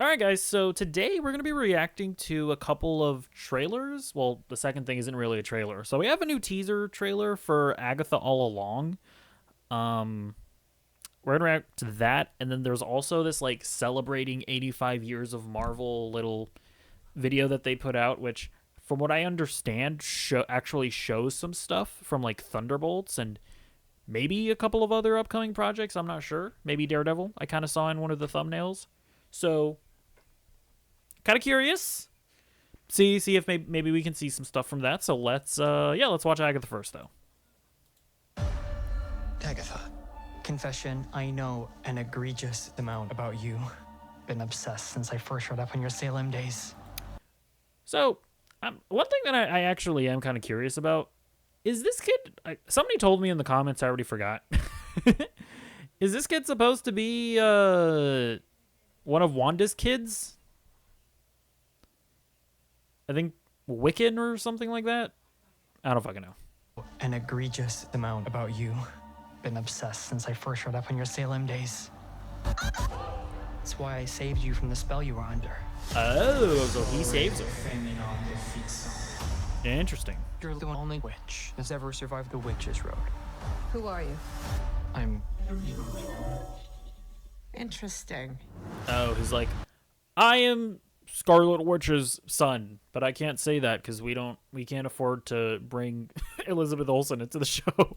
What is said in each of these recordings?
Alright guys, so today we're going to be reacting to a couple of trailers. Well, the second thing isn't really a trailer. So we have a new teaser trailer for Agatha All Along. We're going to react to that, and then there's also this like celebrating 85 years of Marvel little video that they put out, which from what I understand actually shows some stuff from like Thunderbolts and maybe a couple of other upcoming projects. I'm not sure. Maybe Daredevil. I kind of saw in one of the thumbnails. So kind of curious. See if maybe we can see some stuff from that. So let's watch Agatha first though. Agatha. Confession, I know an egregious amount about you. Been obsessed since I first showed up on your Salem days. So, one thing that I actually am kind of curious about is this kid. Somebody told me in the comments, I already forgot. Is this kid supposed to be one of Wanda's kids? I think Wiccan or something like that. I don't fucking know. An egregious amount about you. Been obsessed since I first showed up on your Salem days. That's why I saved you from the spell you were under. Oh, so he saves her. Interesting. You're the only witch that's ever survived the Witch's Road. Who are you? I'm... Interesting. Oh, he's like, I am Scarlet Witch's son, but I can't say that because we can't afford to bring Elizabeth Olsen into the show.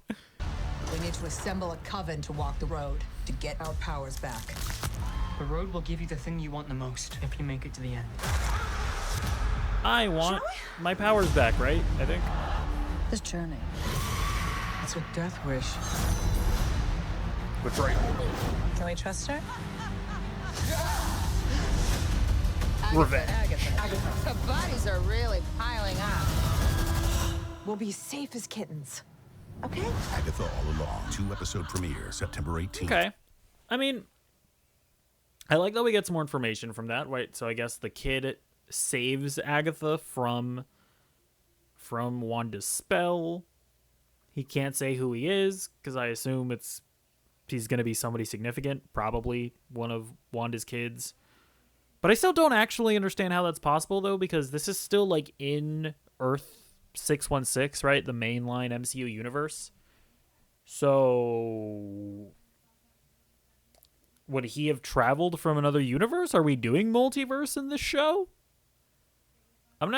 We need to assemble a coven to walk the road, to get our powers back. The road will give you the thing you want the most if you make it to the end. I want my powers back, right? I think. This journey. It's a death wish. Betrayal. Can we trust her? Revenge. Agatha. The bodies are really piling up. We'll be safe as kittens. Okay? Agatha All Along, 2-episode premiere, September 18th. Okay. I mean, I like that we get some more information from that, right? So I guess the kid saves Agatha from Wanda's spell. He can't say who he is, because I assume he's going to be somebody significant, probably one of Wanda's kids. But I still don't actually understand how that's possible, though, because this is still, like, in Earth 616, right? The mainline MCU universe. So would he have traveled from another universe? Are we doing multiverse in this show? I don't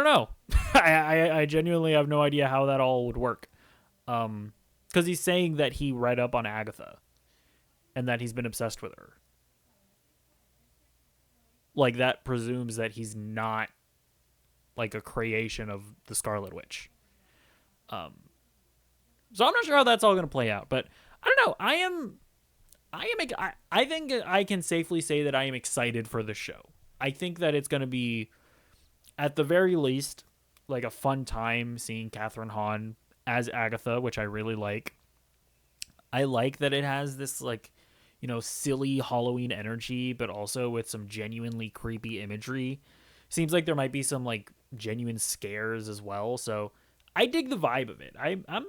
know. I genuinely have no idea how that all would work. Because he's saying that he read up on Agatha and that he's been obsessed with her. Like, that presumes that he's not like a creation of the Scarlet Witch. So I'm not sure how that's all going to play out, but I don't know. I think I can safely say that I am excited for the show. I think that it's going to be, at the very least, like a fun time seeing Catherine Hahn as Agatha, which I really like. I like that it has this, like, you know, silly Halloween energy, but also with some genuinely creepy imagery. Seems like there might be some, like, genuine scares as well, so I dig the vibe of it. I'm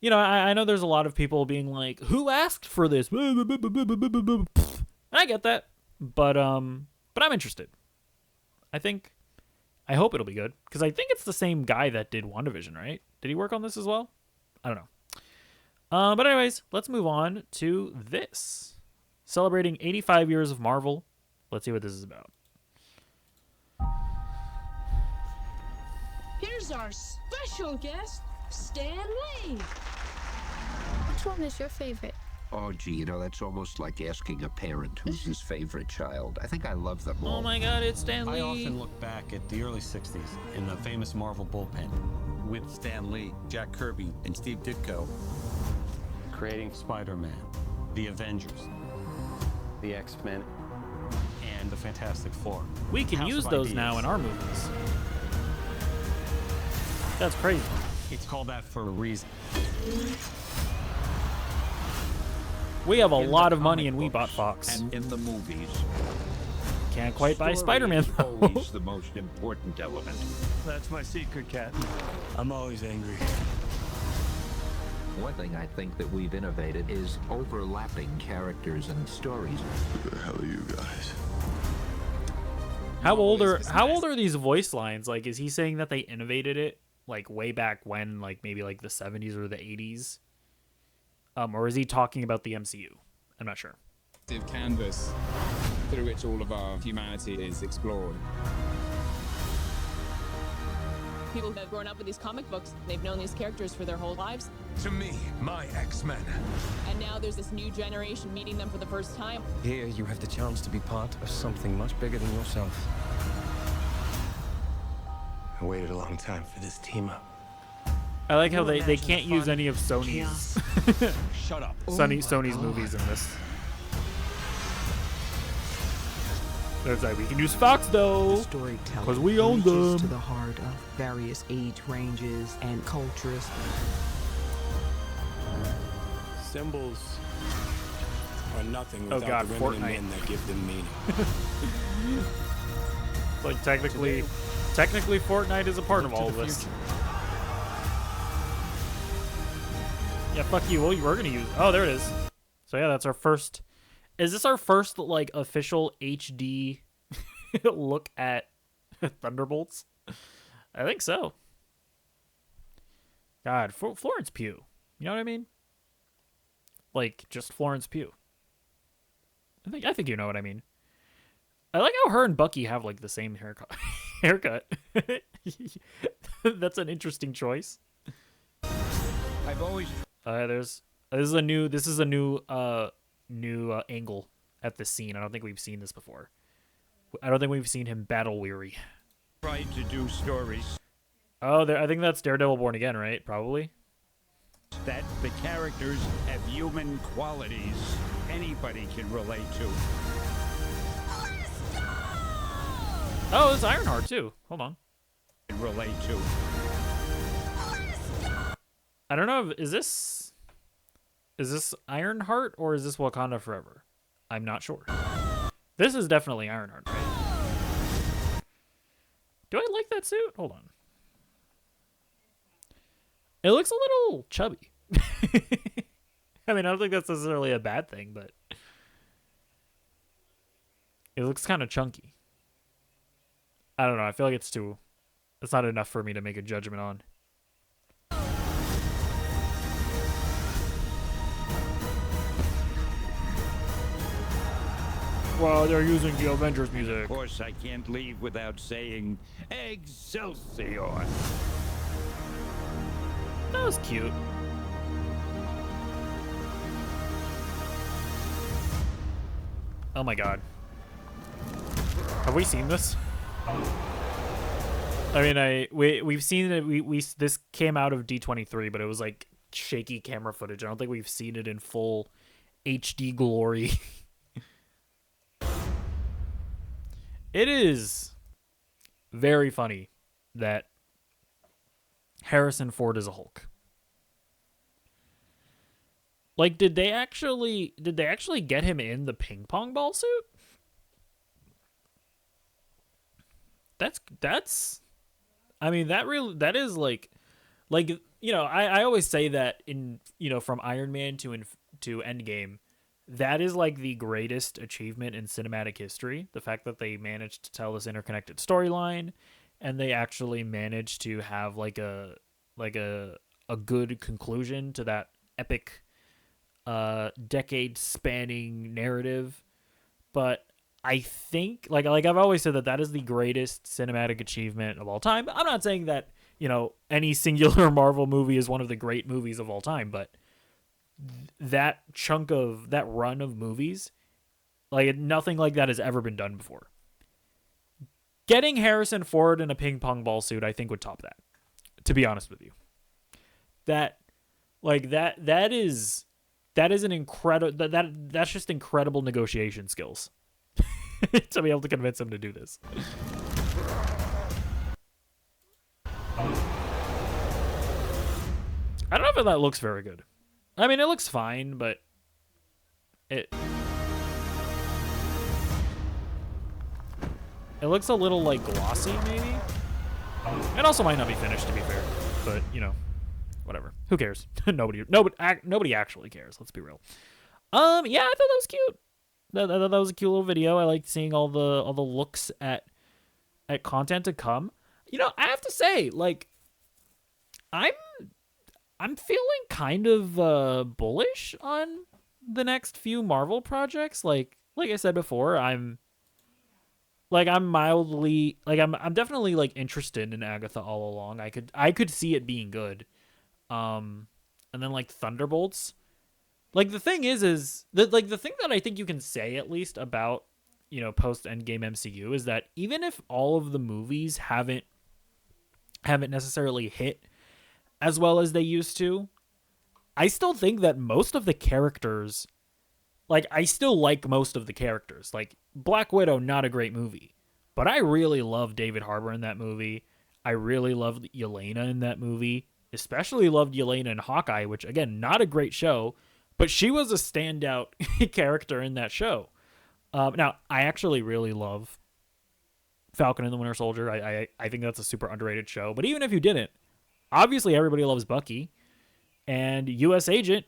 you know, I know there's a lot of people being like, who asked for this? And I get that, but I'm interested. I hope it'll be good, because I think it's the same guy that did WandaVision, right? Did he work on this as well? I don't know. But anyways, let's move on to this. Celebrating 85 years of Marvel. Let's see what this is about. Here's our special guest, Stan Lee. Which one is your favorite? Oh, gee, you know, that's almost like asking a parent who's his favorite child. I think I love them all. Oh my god, it's Stan Lee. I often look back at the early 60s in the famous Marvel bullpen with Stan Lee, Jack Kirby, and Steve Ditko creating Spider-Man, the Avengers, the X-Men, and the Fantastic Four. We can use those now in our movies. That's crazy. It's called that for a reason. We have a lot of money and we bought Fox. And in the movies, Can't quite buy Spider-Man, story is though. always the most important element. That's my secret, Cat. I'm always angry. One thing I think that we've innovated is overlapping characters and stories. Who the hell are you guys? How old are these voice lines? Like, is he saying that they innovated it like way back when, like maybe like the 70s or the 80s? Or is he talking about the MCU? I'm not sure. Canvas through which all of our humanity is explored. People have grown up with these comic books. They've known these characters for their whole lives. To me, my X-Men. And now there's this new generation meeting them for the first time. Here you have the chance to be part of something much bigger than yourself. I waited a long time for this team up. I like how they can't use any of Sony's Shut up. Sony's movies in this. There's like, we can use Fox though, because we own them. To the heart of various age ranges and cultures. Symbols are nothing Oh without God, the women Fortnite. and men that give them meaning. Like technically Fortnite is a part of all of this. Yeah, fuck you. Well, we're gonna use. Oh, there it is. So yeah, that's our first. Is this our first like official HD look at Thunderbolts? I think so. God, Florence Pugh. You know what I mean? Like just Florence Pugh. I think you know what I mean. I like how her and Bucky have like the same haircut. That's an interesting choice. I've always. This is a new angle at this scene. I don't think we've seen this before. I don't think we've seen him battle weary. Tried to do stories. Oh, I think that's Daredevil Born Again, right? Probably. That the characters have human qualities anybody can relate to. Oh, it's Ironheart too. Hold on. Relate to. I don't know. Is this Ironheart or is this Wakanda Forever? I'm not sure. This is definitely Ironheart, right? Do I like that suit? Hold on. It looks a little chubby. I mean, I don't think that's necessarily a bad thing, but it looks kind of chunky. I don't know. I feel like it's not enough for me to make a judgment on. Well, they're using the Avengers music. Of course, I can't leave without saying Excelsior. That was cute. Oh my God. Have we seen this? I mean, we've seen it. This came out of D23, but it was like shaky camera footage. I don't think we've seen it in full HD glory. It is very funny that Harrison Ford is a Hulk. Like, did they actually get him in the ping pong ball suit? That's I mean, that is like you know, I always say that in, you know, from Iron Man to Endgame, that is like the greatest achievement in cinematic history. The fact that they managed to tell this interconnected storyline, and they actually managed to have like a good conclusion to that epic decade spanning narrative. But I think like I've always said that is the greatest cinematic achievement of all time. I'm not saying that, you know, any singular Marvel movie is one of the great movies of all time, but that chunk of that run of movies, like nothing like that has ever been done before. Getting Harrison Ford in a ping pong ball suit, I think, would top that, to be honest with you. That is an incredible that's just incredible negotiation skills to be able to convince him to do this. I don't know if that looks very good. I mean, it looks fine, but it looks a little like glossy, maybe. It also might not be finished, to be fair. But you know, whatever. Who cares? Nobody actually cares. Let's be real. Yeah, I thought that was cute. That was a cute little video. I liked seeing all the looks at at content to come, I have to say, like, I'm feeling kind of bullish on the next few Marvel projects. Like I said before, I'm mildly, like, I'm definitely like interested in Agatha all along. I could see it being good. And then like Thunderbolts. Like, the thing is that, like, the thing that I think you can say at least about, post Endgame MCU is that even if all of the movies haven't necessarily hit as well as they used to, I still think that most of the characters, like, I still like most of the characters. Like, Black Widow, not a great movie, but I really love David Harbour in that movie. I really loved Yelena in that movie, especially loved Yelena in Hawkeye, which, again, not a great show, but she was a standout character in that show. Now, I actually really love Falcon and the Winter Soldier. I think that's a super underrated show. But even if you didn't, obviously everybody loves Bucky. And U.S. Agent,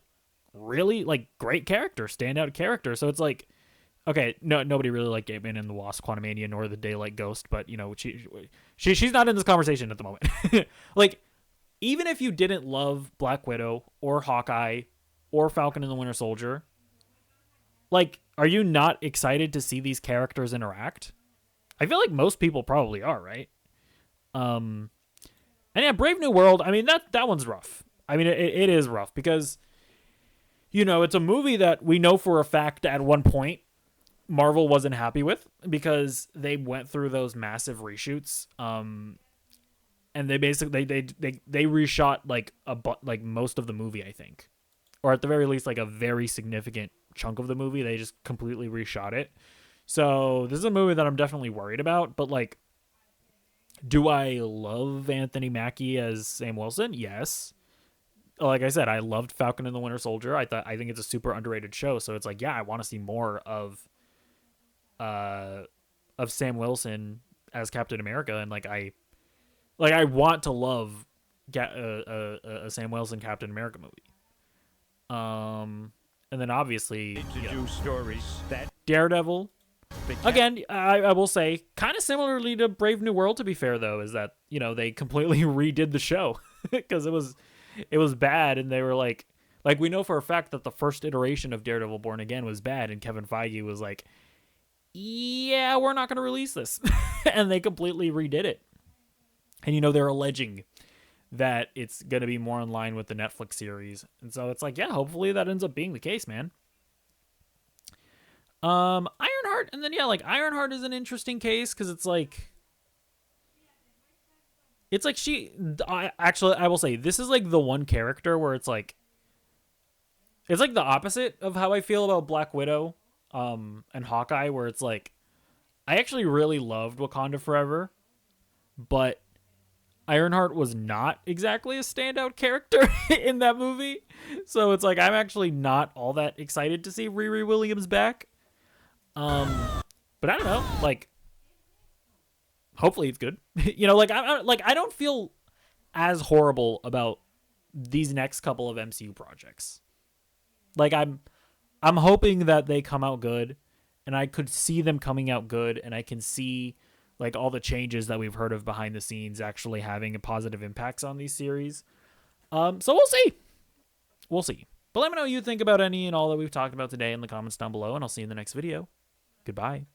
really, like, great character, standout character. So it's like, okay, nobody really liked Ant-Man and the Wasp, Quantumania, nor the Daylight Ghost. But, she's not in this conversation at the moment. Like, even if you didn't love Black Widow or Hawkeye or Falcon and the Winter Soldier, like, are you not excited to see these characters interact? I feel like most people probably are, right? And yeah, Brave New World, I mean, that one's rough. I mean, it is rough because, it's a movie that we know for a fact at one point Marvel wasn't happy with because they went through those massive reshoots. And they basically, they reshot like most of the movie, I think. Or at the very least, like a very significant chunk of the movie. They just completely reshot it. So this is a movie that I'm definitely worried about. But, like, do I love Anthony Mackie as Sam Wilson? Yes. Like I said, I loved Falcon and the Winter Soldier. I think it's a super underrated show. So it's like, yeah, I want to see more of Sam Wilson as Captain America. And I want to love a Sam Wilson Captain America movie. And then obviously stories that Daredevil. Again, I will say, kind of similarly to Brave New World, to be fair, though, is that, they completely redid the show because it was bad. And they were like, we know for a fact that the first iteration of Daredevil Born Again was bad. And Kevin Feige was like, yeah, we're not going to release this. And they completely redid it. And, they're alleging that it's going to be more in line with the Netflix series. And so it's like, yeah, hopefully that ends up being the case, man. Ironheart, and then, yeah, like, Ironheart is an interesting case because it's like I will say, this is like the one character where it's like the opposite of how I feel about Black Widow and Hawkeye, where it's like, I actually really loved Wakanda Forever, but Ironheart was not exactly a standout character in that movie. So it's like, I'm actually not all that excited to see Riri Williams back. But I don't know, like, hopefully it's good. I don't feel as horrible about these next couple of MCU projects. Like, I'm hoping that they come out good, and I could see them coming out good, and I can see, like, all the changes that we've heard of behind the scenes actually having a positive impacts on these series. So we'll see. But let me know what you think about any and all that we've talked about today in the comments down below, and I'll see you in the next video. Goodbye.